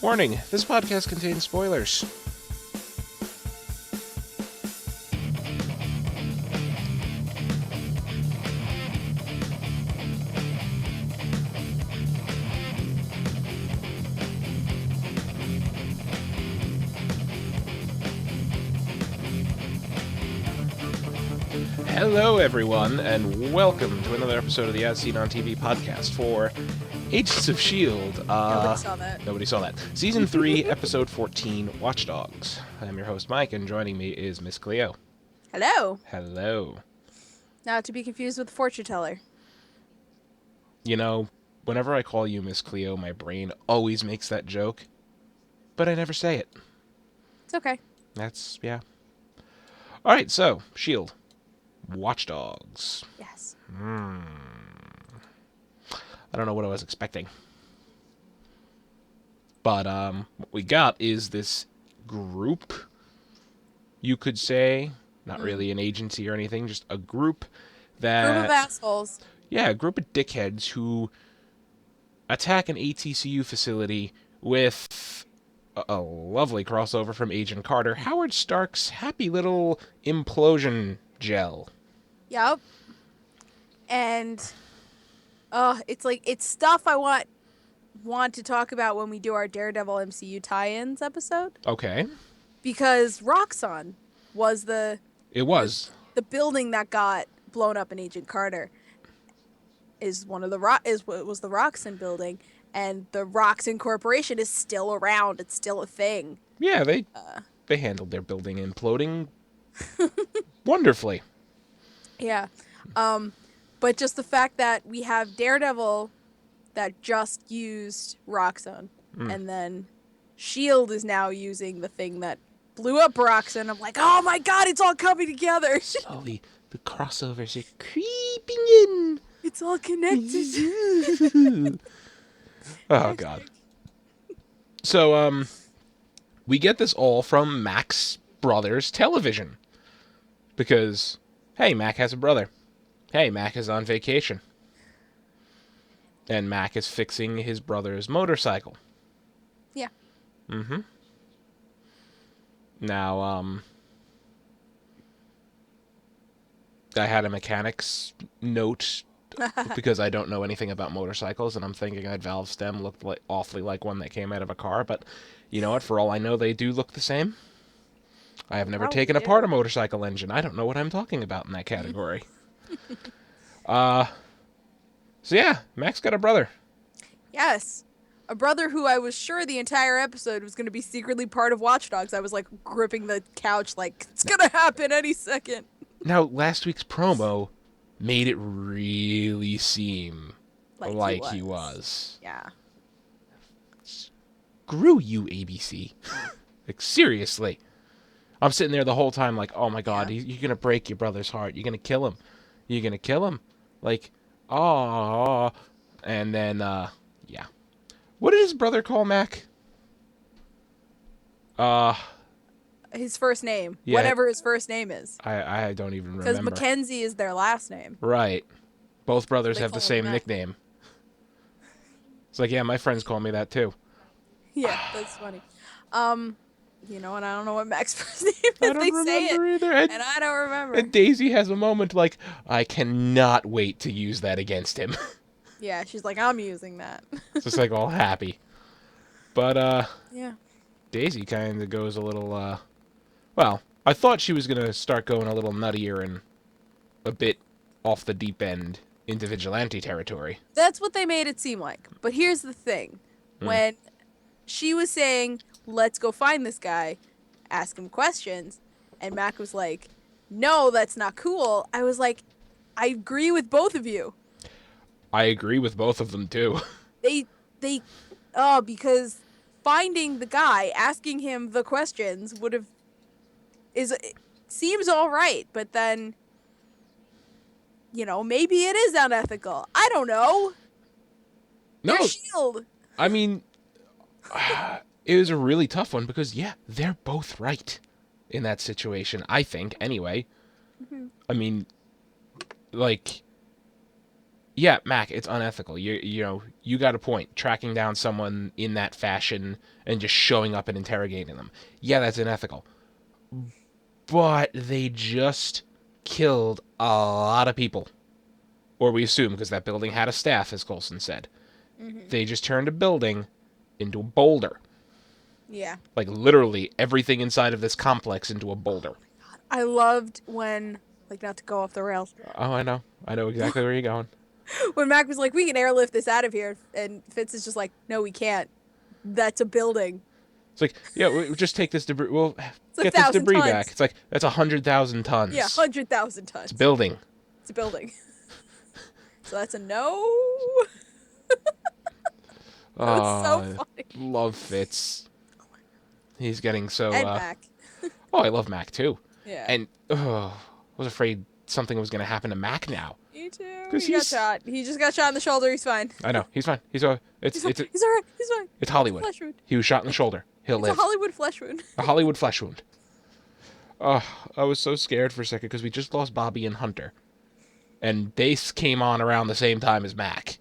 Warning, this podcast contains spoilers. Hello everyone, and welcome to another episode of the As Seen on TV podcast for Agents of S.H.I.E.L.D. Nobody saw that. Season 3, Episode 14, Watchdogs. I'm your host, Mike, and joining me is Miss Clio. Hello. Hello. Not to be confused with the fortune teller. You know, whenever I call you Miss Clio, my brain always makes that joke, but I never say it. It's okay. Yeah. Alright, so, S.H.I.E.L.D. Watchdogs. Yes. I don't know what I was expecting. But what we got is this group, you could say. Not really an agency or anything, just a group that... Group of assholes. Yeah, a group of dickheads who attack an ATCU facility with a lovely crossover from Agent Carter, Howard Stark's happy little implosion gel. Yep. And it's stuff I want to talk about when we do our Daredevil MCU tie-ins episode. Okay. Because Roxxon was the building that got blown up in Agent Carter. Was the Roxxon building, and the Roxxon Corporation is still around. It's still a thing. Yeah, they handled their building imploding wonderfully. Yeah. But just the fact that we have Daredevil that just used Roxxon, and then S.H.I.E.L.D. is now using the thing that blew up Roxxon. I'm like, oh my god, it's all coming together. Slowly, the crossovers are creeping in. It's all connected. Oh, God. So, we get this all from Mac's brother's television. Because, hey, Mac has a brother. Hey, Mac is on vacation. And Mac is fixing his brother's motorcycle. Yeah. Mm-hmm. Now, I had a mechanic's note because I don't know anything about motorcycles, and I'm thinking that valve stem looked awfully like one that came out of a car, but you know what? For all I know, they do look the same. I have never taken apart a motorcycle engine. I don't know what I'm talking about in that category. So yeah, Mac's got a brother. Yes. A brother who I was sure the entire episode was going to be secretly part of Watchdogs. I was like gripping the couch like, it's going to happen any second. Now, last week's promo made it really seem like he was. Yeah. Screw you, ABC. Like, seriously. I'm sitting there the whole time like, oh my god, you're going to break your brother's heart. You're going to kill him. You're going to kill him. Like, oh. And then, yeah. What did his brother call Mac? His first name. Yeah. Whatever his first name is. I don't even remember. Because Mackenzie is their last name. Right. Both brothers have the same nickname. It's like, yeah, my friends call me that too. Yeah, that's funny. You know, and I don't know what Mac's first name is. I don't remember either. And I don't remember. And Daisy has a moment like, I cannot wait to use that against him. Yeah, she's like, I'm using that. It's just like all happy. But, yeah. Daisy kind of goes a little, well, I thought she was going to start going a little nuttier and a bit off the deep end into vigilante territory. That's what they made it seem like. But here's the thing. When she was saying, let's go find this guy, ask him questions, and Mac was like, no, that's not cool. I was like, I agree with both of you. I agree with both of them, too. Because finding the guy, asking him the questions seems all right, but then, you know, maybe it is unethical. I don't know. No. They're S.H.I.E.L.D. I mean, it was a really tough one because, yeah, they're both right in that situation, I think, anyway. I mean, like, Yeah, Mac, it's unethical. You got a point. Tracking down someone in that fashion and just showing up and interrogating them. Yeah, that's unethical. But they just killed a lot of people. Or we assume, because that building had a staff, as Coulson said. Mm-hmm. They just turned a building into a boulder. Yeah. Like, literally, everything inside of this complex into a boulder. God, I loved when, like, not to go off the rails, Oh, I know. I know exactly where you're going. when Mac was like, "We can airlift this out of here," and Fitz is just like, "No, we can't. That's a building. It's like, yeah, we'll just take this debris. We'll It's a get this thousand debris back. tons. It's like, that's 100,000 Yeah, tons. 100,000 It's a tons. building. It's a building." So that's a no. That was so Oh, funny. love Fitz. He's getting so. And Mac. Oh, I love Mac too. Yeah. And I was afraid something was going to happen to Mac now. You too. Because He got he's. shot. He just got shot in the shoulder. He's fine. I know. He's fine. He's fine. He's all right. He's fine. It's It's a Hollywood. flesh wound. He was shot in the shoulder. He'll It's a live. Hollywood flesh wound. A Hollywood flesh wound. Oh, I was so scared for a second because we just lost Bobby and Hunter. And they came on around the same time as Mac.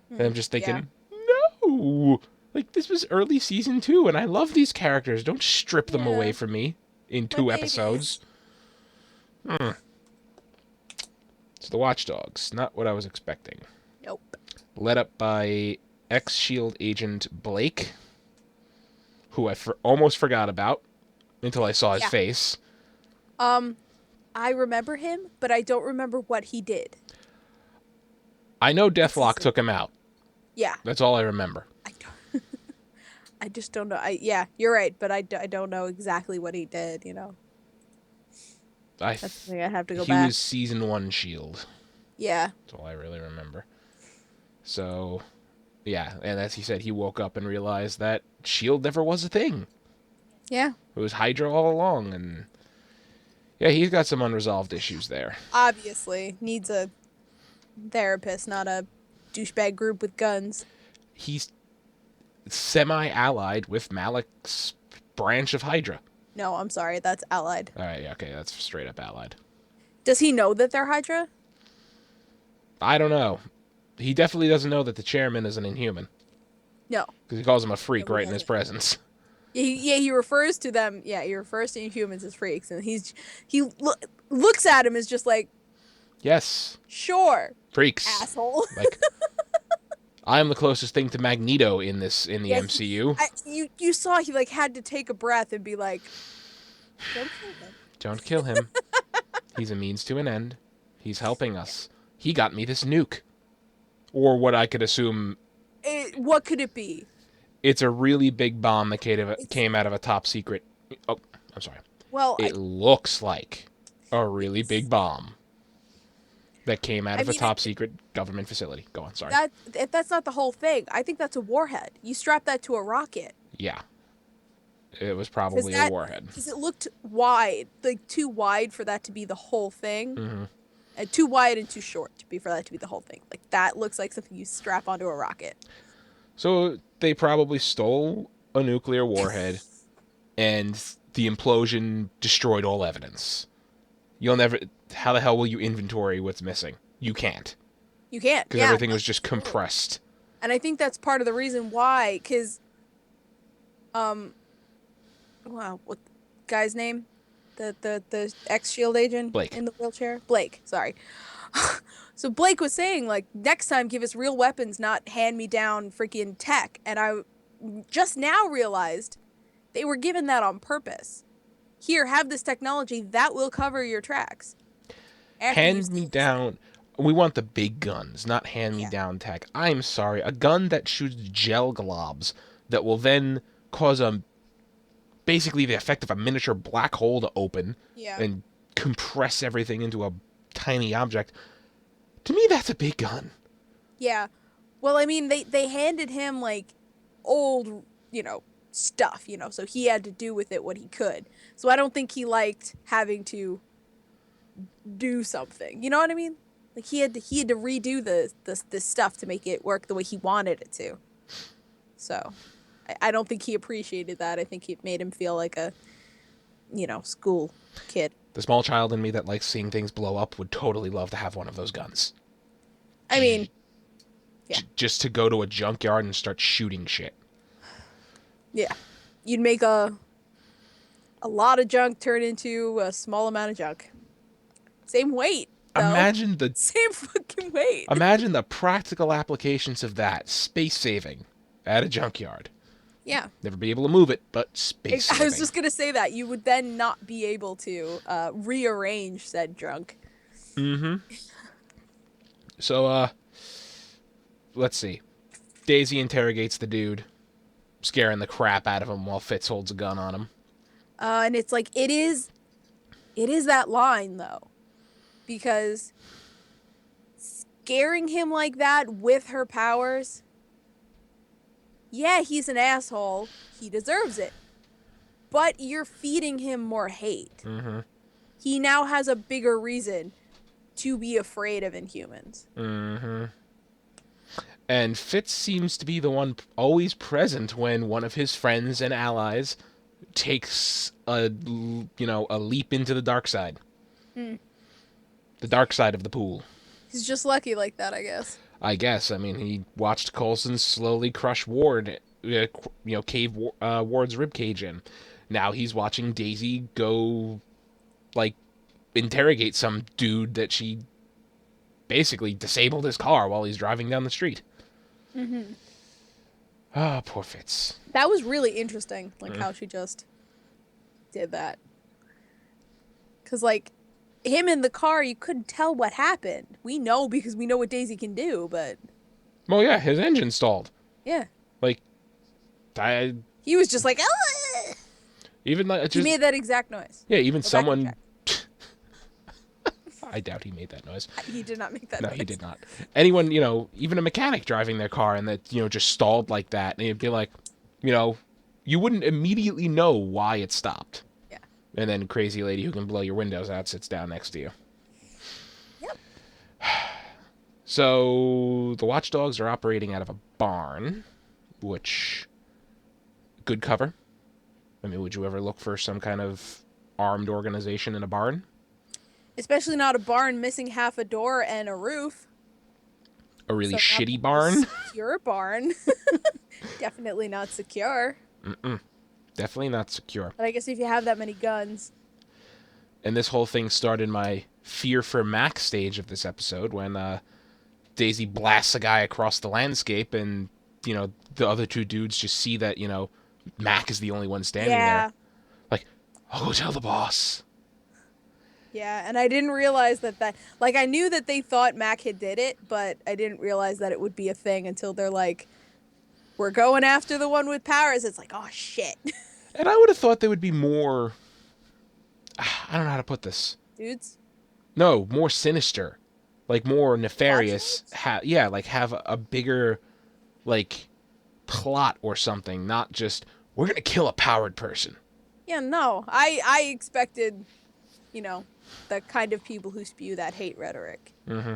And I'm just thinking, no! Like, this was early season 2, and I love these characters. Don't strip them away from me in 2 episodes. It's the Watchdogs. Not what I was expecting. Nope. Led up by ex-S.H.I.E.L.D. agent Blake, who I almost forgot about until I saw his face. I remember him, but I don't remember what he did. I know Deathlock took him out. Yeah. That's all I remember. I don't. I just don't know. Yeah, you're right, but I don't know exactly what he did. That's something I have to go back. He was season 1 S.H.I.E.L.D. Yeah. That's all I really remember. So, yeah, and as he said, he woke up and realized that S.H.I.E.L.D. never was a thing. Yeah. It was Hydra all along, and yeah, he's got some unresolved issues there. Obviously, needs a therapist, not a douchebag group with guns. He's semi-allied with Malik's branch of Hydra. No, I'm sorry, that's Allied. All right, yeah, okay, that's straight up allied. Does he know that they're Hydra? I don't know. He definitely doesn't know that the chairman is an Inhuman. No. Because he calls him a freak right in his presence. He refers to them. Yeah, he refers to Inhumans as freaks, and he looks at him as just like, yes, sure, freaks, asshole. Like, I'm the closest thing to Magneto in the MCU. You saw he had to take a breath and be like, don't kill him. Don't kill him. He's a means to an end. He's helping us. He got me this nuke, or what I could assume. What could it be? It's a really big bomb that came out of a top secret. Oh, I'm sorry. Well, it looks like a really big bomb that came out of a top secret government facility. Go on, sorry. That's not the whole thing. I think that's a warhead. You strap that to a rocket. Yeah. It was probably a warhead. Because it looked wide, like too wide for that to be the whole thing. Mm-hmm. And too wide and too short for that to be the whole thing. Like, that looks like something you strap onto a rocket. So they probably stole a nuclear warhead, and the implosion destroyed all evidence. You'll never... How the hell will you inventory what's missing? You can't. You can't. Because everything was just compressed. And I think that's part of the reason why, because... Wow, what guy's name? The ex-S.H.I.E.L.D. agent? Blake. In the wheelchair? Blake, sorry. So Blake was saying, next time give us real weapons, not hand-me-down freaking tech. And I just now realized they were given that on purpose. Here, have this technology that will cover your tracks. Hand-me-down... We want the big guns, not hand-me-down tech. I'm sorry. A gun that shoots gel globs that will then cause basically the effect of a miniature black hole to open and compress everything into a tiny object. To me, that's a big gun. Yeah. Well, I mean, they handed him, old, stuff, so he had to do with it what he could. So I don't think he liked having to do something. You know what I mean? He had to redo the stuff to make it work the way he wanted it to. So I don't think he appreciated that. I think it made him feel like a, school kid. The small child in me that likes seeing things blow up would totally love to have one of those guns. I mean, yeah. Just to go to a junkyard and start shooting shit. Yeah. You'd make a lot of junk turn into a small amount of junk. Same weight, though. Imagine the Same fucking weight. imagine the practical applications of that. Space saving at a junkyard. Yeah. Never be able to move it, but space I was saving. just gonna say that. You would then not be able to rearrange said junk. Mm-hmm. So, let's see. Daisy interrogates the dude, scaring the crap out of him while Fitz holds a gun on him. And it's like, it is that line, though. Because scaring him like that with her powers, yeah, he's an asshole. He deserves it. But you're feeding him more hate. Mm-hmm. He now has a bigger reason to be afraid of Inhumans. Mm-hmm. And Fitz seems to be the one always present when one of his friends and allies takes a leap into the dark side. Hmm. The dark side of the pool. He's just lucky like that, I guess. I guess. I mean, he watched Coulson slowly crush Ward, cave Ward's ribcage in. Now he's watching Daisy go, like, interrogate some dude that she basically disabled his car while he's driving down the street. Mm-hmm. Ah, poor Fitz. That was really interesting, like how she just did that. Because, like, him in the car, you couldn't tell what happened. We know because we know what Daisy can do, but Well, yeah, his engine stalled. yeah. Like, He was just like, ah! even like He made that exact noise. yeah, even Go back and someone. check. I doubt he made that noise. He did not make that No, noise. he did not. Anyone, even a mechanic driving their car and that, just stalled like that, and it'd be like, you wouldn't immediately know why it stopped. Yeah. And then crazy lady who can blow your windows out sits down next to you. Yep. So the Watchdogs are operating out of a barn, which good cover. I mean, would you ever look for some kind of armed organization in a barn? Especially not a barn missing half a door and a roof. A really So shitty not barn? a secure barn. Definitely not secure. Mm-mm. Definitely not secure. But I guess if you have that many guns. And this whole thing started my fear for Mac stage of this episode when Daisy blasts a guy across the landscape and, the other two dudes just see that, Mac is the only one standing there. Like, I'll go tell the boss. Yeah, and I didn't realize that like, I knew that they thought Mac had did it, but I didn't realize that it would be a thing until they're like, we're going after the one with powers. It's like, oh shit. And I would have thought they would be more, I don't know how to put this. Dudes? No, more sinister. Like, more nefarious. Like, have a bigger, like, plot or something. Not just, we're going to kill a powered person. Yeah, no. I expected, the kind of people who spew that hate rhetoric. Mm-hmm.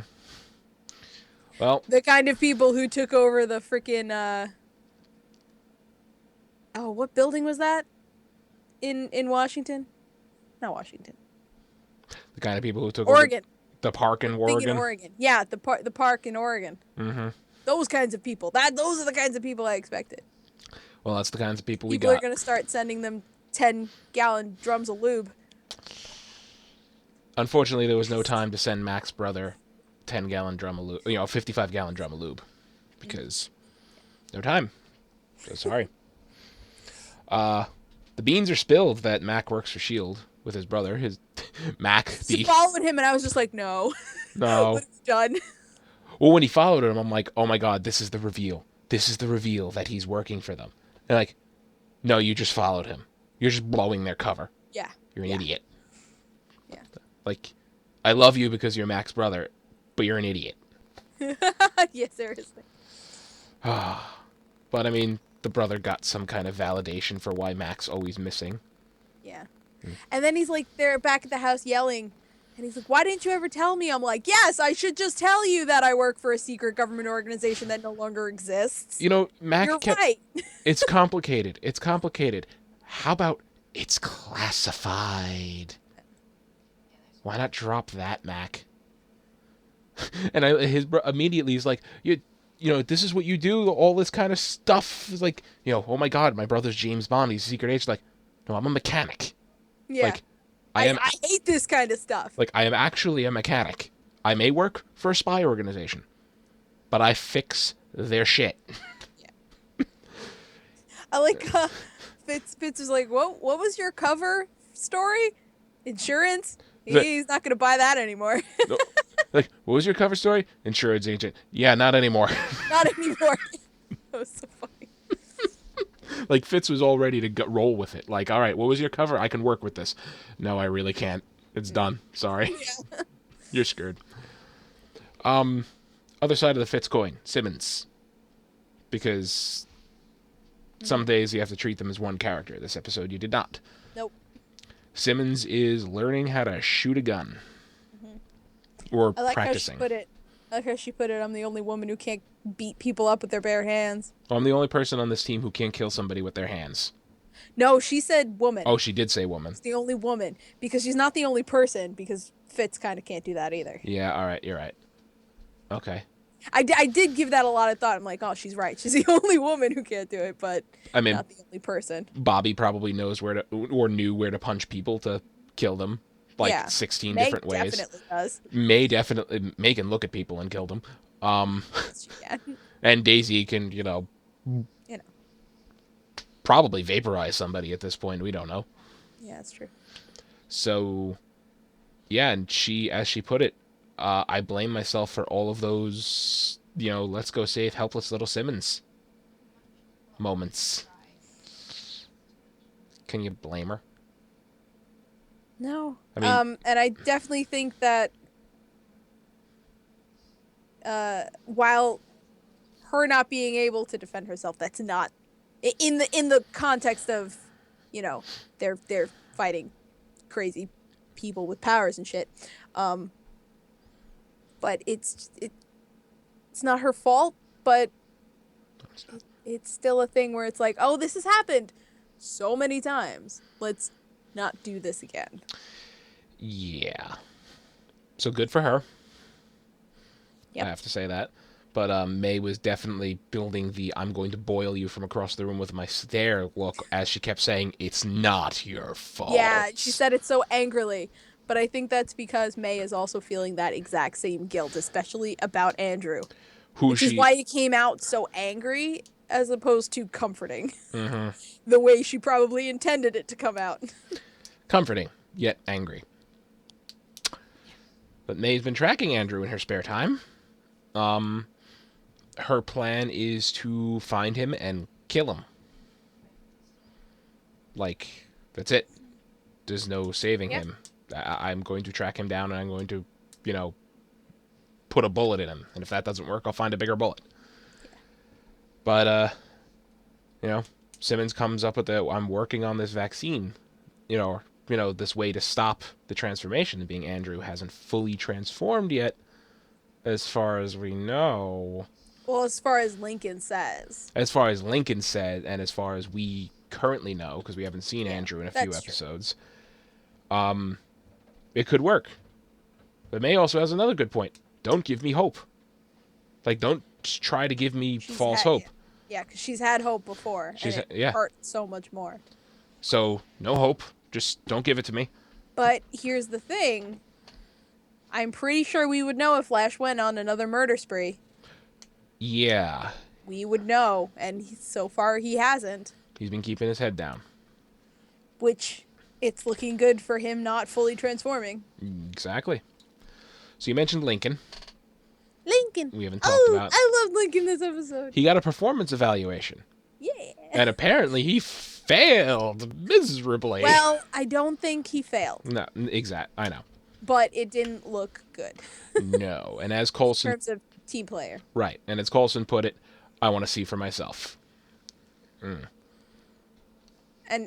Well, The kind of people who took over the freaking, oh, what building was that? In Washington? Not Washington. the kind of people who took Oregon. over the park in Oregon. In Oregon. Yeah, the park in Oregon. Mm-hmm. Those kinds of people. Those are the kinds of people I expected. Well, that's the kinds of people we got. People are going to start sending them 10-gallon drums of lube. Unfortunately, there was no time to send Mac's brother 10-gallon drum of lube, 55-gallon drum of lube, because no time. So sorry. The beans are spilled that Mac works for S.H.I.E.L.D. with his brother. His Mac. He followed him, and I was just like, no. No. It's done. Well, when he followed him, I'm like, oh my god, this is the reveal. This is the reveal that he's working for them. And like, no, you just followed him. You're just blowing their cover. Yeah. You're an idiot. Yeah. Like, I love you because you're Mac's brother, but you're an idiot. Yeah, seriously. But I mean, the brother got some kind of validation for why Mac's always missing. Yeah. And then he's like, they're back at the house yelling. And he's like, why didn't you ever tell me? I'm like, yes, I should just tell you that I work for a secret government organization that no longer exists. Mac You're right. It's complicated. It's complicated. How about it's classified? Why not drop that, Mac? And immediately he's like, you know, this is what you do, all this kind of stuff. It's like, you know, oh my God, my brother's James Bond. He's a secret agent. Like, no, I'm a mechanic. Yeah. Like, I am, I hate this kind of stuff. like, I am actually a mechanic. I may work for a spy organization, but I fix their shit. Yeah. I like Fitz was like, what was your cover story? Insurance? He's not gonna buy that anymore. No, like, what was your cover story? Insurance agent. Yeah, not anymore. Not anymore. That was so funny. Like, Fitz was all ready to roll with it. Like, all right, what was your cover? I can work with this. No, I really can't. It's done. Sorry. Yeah. You're screwed. Other side of the Fitz coin, Simmons. Because some days you have to treat them as one character. This episode you did not. Nope. Simmons is learning how to shoot a gun. Or I like practicing. how she put it. I like how she put it. I'm the only woman who can't beat people up with their bare hands. Well, I'm the only person on this team who can't kill somebody with their hands. No, she said woman. Oh, she did say woman. She's the only woman because she's not the only person because Fitz kind of can't do that either. Yeah, all right, you're right. Okay. I did give that a lot of thought. I'm like, oh, she's right. She's the only woman who can't do it, but I mean, not the only person. Bobby probably knows where to, or knew where to punch people to kill them. Like, Yeah. 16 Meg different ways. definitely does. May can look at people and kill them. Yes, she can. And Daisy can, you know, probably vaporize somebody at this point. We don't know. Yeah, that's true. So, yeah, and as she put it, I blame myself for all of those, you know, let's go save helpless little Simmons moments. Can you blame her? No. I mean, and I definitely think that while her not being able to defend herself, that's not in the context of, you know, they're fighting crazy people with powers and shit. But it's not her fault, but it's still a thing where it's like, oh, this has happened so many times. Let's not do this again. Yeah. So good for her. Yep. I have to say that. But May was definitely building the I'm going to boil you from across the room with my stare look as she kept saying, it's not your fault. Yeah, she said it so angrily. But I think that's because May is also feeling that exact same guilt, especially about Andrew. Which is why it came out so angry as opposed to comforting. Mm-hmm. The way she probably intended it to come out. Comforting, yet angry. But May's been tracking Andrew in her spare time. Her plan is to find him and kill him. Like, that's it. There's no saving him. I'm going to track him down and I'm going to, you know, put a bullet in him. And if that doesn't work, I'll find a bigger bullet. But, you know, Simmons comes up with I'm working on this vaccine, you know, this way to stop the transformation, being Andrew hasn't fully transformed yet, as far as we know. Well, as far as Lincoln says. As far as Lincoln said, and as far as we currently know, because we haven't seen Andrew in a few episodes, it could work. But May also has another good point. Don't give me hope. Like, don't try to give me false hope. Yeah, because she's had hope before, and it hurt so much more. So, no hope. Just don't give it to me. But here's the thing. I'm pretty sure we would know if Flash went on another murder spree. Yeah. We would know, and so far he hasn't. He's been keeping his head down. Which, it's looking good for him not fully transforming. Exactly. So you mentioned Lincoln. Lincoln! We haven't talked about. I love Lincoln this episode. He got a performance evaluation. Yeah. And apparently he failed miserably. Well, I don't think he failed. No, exact. I know. But it didn't look good. No. And as Coulson... In terms of team player. Right. And as Coulson put it, I want to see for myself. And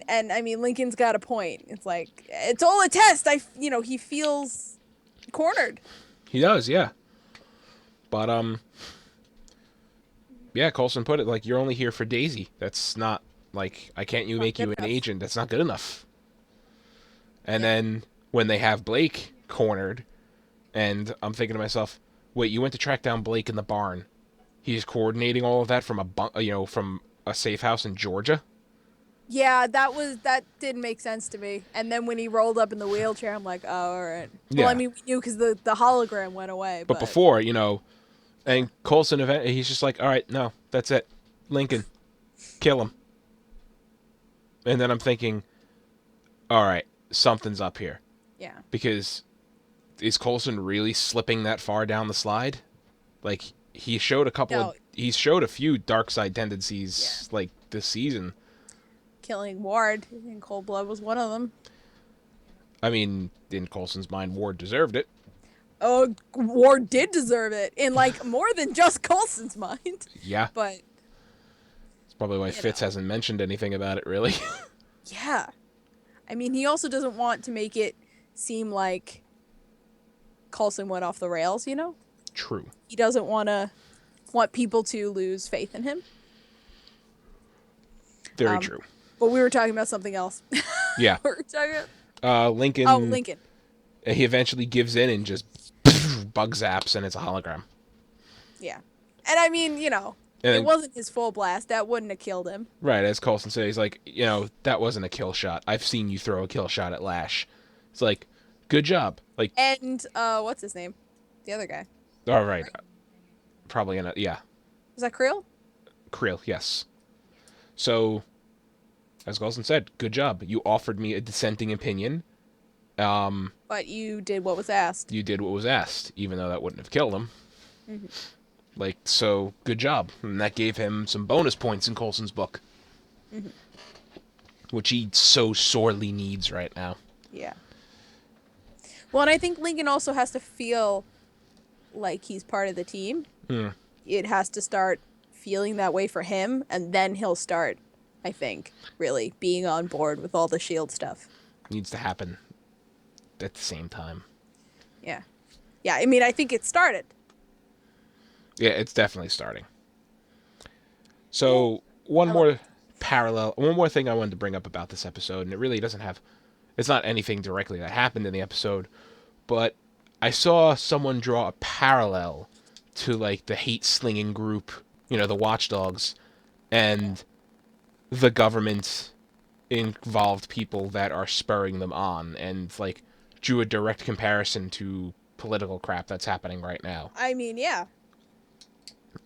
I mean, Lincoln's got a point. It's like, it's all a test. He feels cornered. He does, yeah. But, yeah, Coulson put it, like, you're only here for Daisy. That's not, like, I can't make you an agent. That's not good enough. And then when they have Blake cornered, and I'm thinking to myself, wait, you went to track down Blake in the barn. He's coordinating all of that from from a safe house in Georgia. Yeah, that didn't make sense to me. And then when he rolled up in the wheelchair, I'm like, oh, all right. Well, I Yeah, mean, we knew because the hologram went away, but but before, yeah, and Coulson he's just like, all right, no, that's it, Lincoln, kill him. And then I'm thinking, all right, something's up here yeah. because is Coulson really slipping that far down the slide? Like No, he showed a few dark side yeah. tendencies like this season. Killing Ward in cold blood was one of them. I mean, in Coulson's mind, Ward deserved it. Oh, Ward did deserve it in like more than just Coulson's mind. Yeah, But, it's probably why you Fitz know, hasn't mentioned anything about it really. yeah. I mean, he also doesn't want to make it seem like Coulson went off the rails, you know? True. He doesn't want people to lose faith in him. Very Um, true. but we were talking about something else. Yeah. What were we talking about? Oh, Lincoln. Lincoln. He eventually gives in and just bug zaps, and it's a hologram. Yeah. And I mean, And it then, wasn't his full blast. That wouldn't have killed him. right, as Coulson said, he's like, that wasn't a kill shot. I've seen you throw a kill shot at Lash. It's like, good job. Like, And what's his name? The other guy. all right, Right? probably yeah, Was that Creel? Creel, yes. So, as Coulson said, good job. You offered me a dissenting opinion. But you did what was asked. You did what was asked, even though that wouldn't have killed him. Hmm. Like, so, good job. And that gave him some bonus points in Coulson's book, Hmm. which he so sorely needs right now. Yeah. Well, and I think Lincoln also has to feel like he's part of the team. Hmm. It has to start feeling that way for him, and then he'll start, I think, really being on board with all the shield stuff. Needs to happen at the same time. Yeah. Yeah, I mean, I think it started. Yeah, it's definitely starting. Yeah. So, I love it. one more thing I wanted to bring up about this episode, and it really doesn't have, it's not anything directly that happened in the episode, but I saw someone draw a parallel to, like, the hate slinging group, the Watchdogs, and the government involved people that are spurring them on, and, like, drew a direct comparison to political crap that's happening right now. I mean, yeah.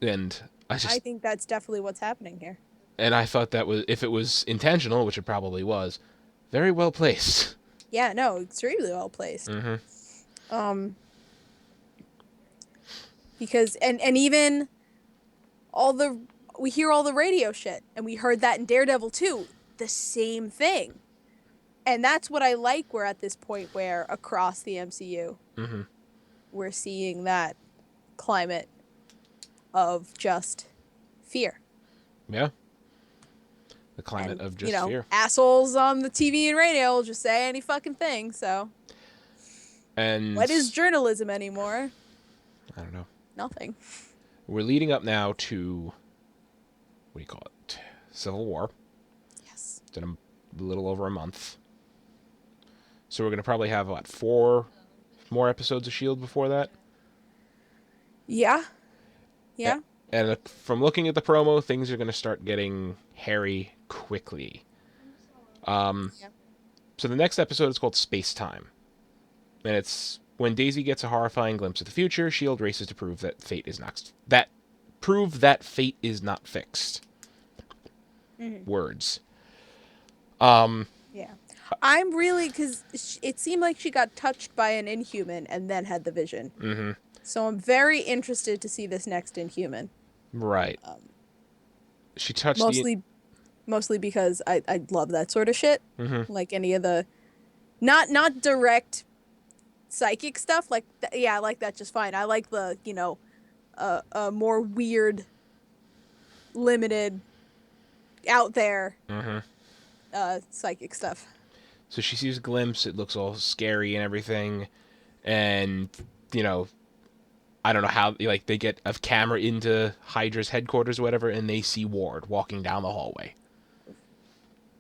And I think that's definitely what's happening here. and I thought that was, if it was intentional, which it probably was, very well placed. Yeah, no, extremely well placed. Mm-hmm. Um, because and even all the we hear all the radio shit, and we heard that in Daredevil too. The same thing, and that's what I like. We're at this point where across the MCU, Mm-hmm. we're seeing that climate of just fear. Yeah. The climate And, of just fear. assholes on the TV and radio will just say any fucking thing. So, And what is journalism anymore? I don't know. Nothing. We're leading up now to, what do you call it? Civil War. Yes. It's in a little over a month. So we're going to probably have, what, 4 more episodes of S.H.I.E.L.D. before that? Yeah. Yeah. And from looking at the promo, things are going to start getting hairy quickly. Yeah. So the next episode is called Space Time. And it's when Daisy gets a horrifying glimpse of the future, S.H.I.E.L.D. races to prove that fate is not fixed. Mm-hmm. Words. Yeah. I'm really, because it seemed like she got touched by an Inhuman and then had the vision. Mm-hmm. So I'm very interested to see this next Inhuman. Right. She touched Mostly because I love that sort of shit. Mm-hmm. Like any of the, not direct psychic stuff. Like, yeah, I like that just fine. I like the, more weird, limited, out there psychic stuff. So she sees a glimpse. It looks all scary and everything. And, I don't know how, like, they get a camera into Hydra's headquarters or whatever, and they see Ward walking down the hallway.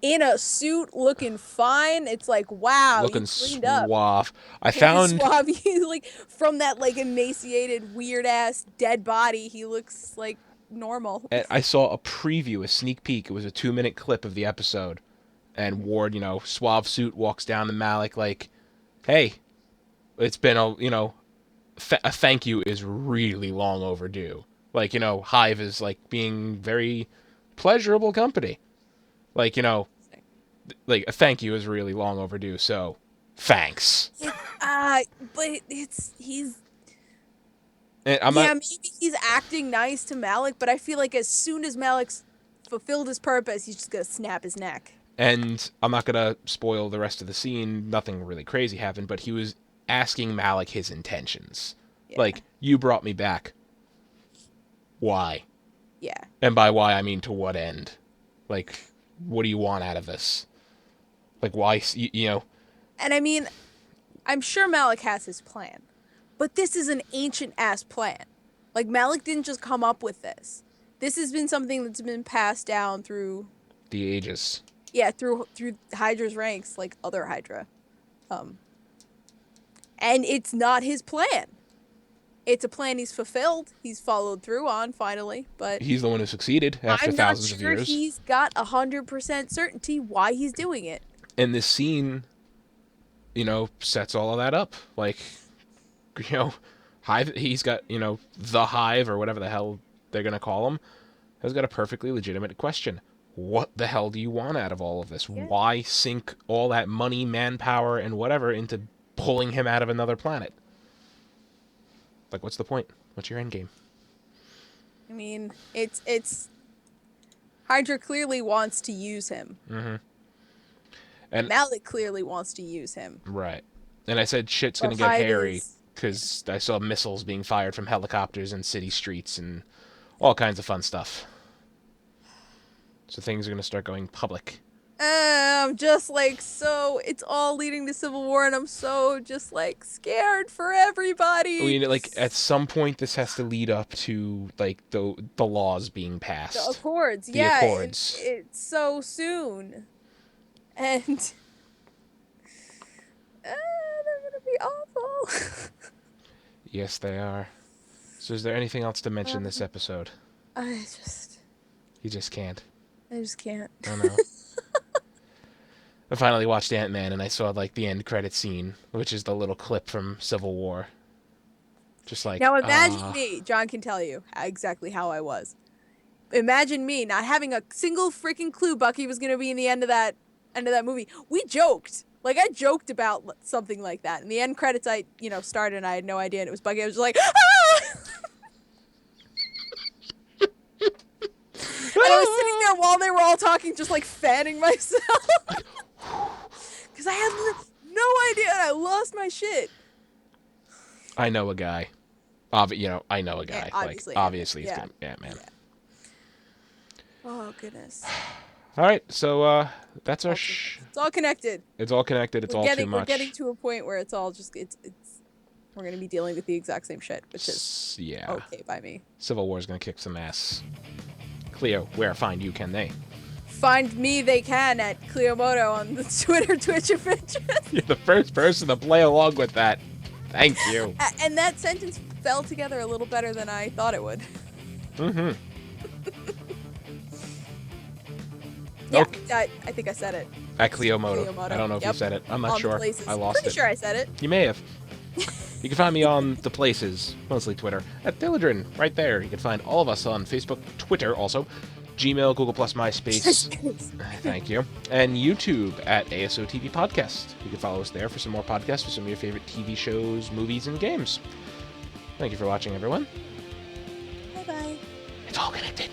in a suit, looking fine. It's like, wow, you looking cleaned up. suave. I Looking found suave. He's like from that like emaciated, weird ass dead body. He looks like normal. I saw a preview, a sneak peek. It was a 2-minute clip of the episode, and Ward, suave suit, walks down to Malik like, "Hey, it's been a thank you is really long overdue." Like, Hive is like being very pleasurable company. Like, like a thank you is really long overdue. So, thanks. It, but he's And I'm yeah, not, maybe he's acting nice to Malik, but I feel like as soon as Malik's fulfilled his purpose, he's just gonna snap his neck. and I'm not gonna spoil the rest of the scene. Nothing really crazy happened, but he was asking Malik his intentions. Yeah, Like, you brought me back. Why? yeah. And by why, I mean to what end? Like, what do you want out of this? Like, why? And I mean, I'm sure Malik has his plan, but this is an ancient ass plan. Like Malik didn't just come up with this. This has been something that's been passed down through, the ages. yeah, through Hydra's ranks, like other Hydra. And it's not his plan. It's a plan he's fulfilled. He's followed through on finally, but He's the one who succeeded after I'm not thousands of sure years. he's got 100% certainty why he's doing it. And this scene, sets all of that up. Like, Hive, he's got, the Hive, or whatever the hell they're going to call him, has got a perfectly legitimate question. What the hell do you want out of all of this? Yeah. Why sink all that money, manpower, and whatever into pulling him out of another planet? Like, what's the point? What's your end game? I mean, it's Hydra clearly wants to use him. Mm-hmm. And Malik clearly wants to use him. right. And I said shit's going to get hairy because I saw missiles being fired from helicopters in city streets and all kinds of fun stuff. So things are going to start going public. I'm just like, so it's all leading to civil war, and I'm so just like scared for everybody. I mean, like, at some point this has to lead up to, like, the laws being passed. The Accords, The yeah, Accords. it's so soon, and they're gonna be awful. Yes, they are. So is there anything else to mention this episode? I just You just can't. can't. I know. I finally watched Ant-Man, and I saw, like, the end credit scene, which is the little clip from Civil War. Just like, Now imagine me. John can tell you exactly how I was. Imagine me not having a single freaking clue Bucky was gonna be in the end of that movie. We joked. Like I joked about something like that. In the end credits, I started and I had no idea, and it was Bucky. I was just like, ah! And I was sitting there while they were all talking, just like fanning myself. Because I had no idea and I lost my shit. I know a guy. I know a guy. Obviously, like, obviously, yeah. it's Ant-Man. Yeah. Oh, goodness. All right, so that's our. It's all connected. It's all connected. It's all too much. We're getting to a point where it's all just we're gonna be dealing with the exact same shit, which is okay by me. Civil War is gonna kick some ass. Clio, where find you can they? Find me they can at Cliomoto on the Twitter, Twitch, and Pinterest. You're the first person to play along with that. Thank you. And that sentence fell together a little better than I thought it would. Mm-hmm. Yeah, Okay. I think I said it. At Cliomoto. I don't know if you said it. I'm not On sure. Places. I lost Pretty it. sure I said it. You may have. You can find me on the places, mostly Twitter, at Dilladrin, right there. You can find all of us on Facebook, Twitter also, Gmail, Google+, MySpace, thank you, and YouTube at ASOTV Podcast. You can follow us there for some more podcasts for some of your favorite TV shows, movies, and games. Thank you for watching, everyone. Bye-bye. It's all connected.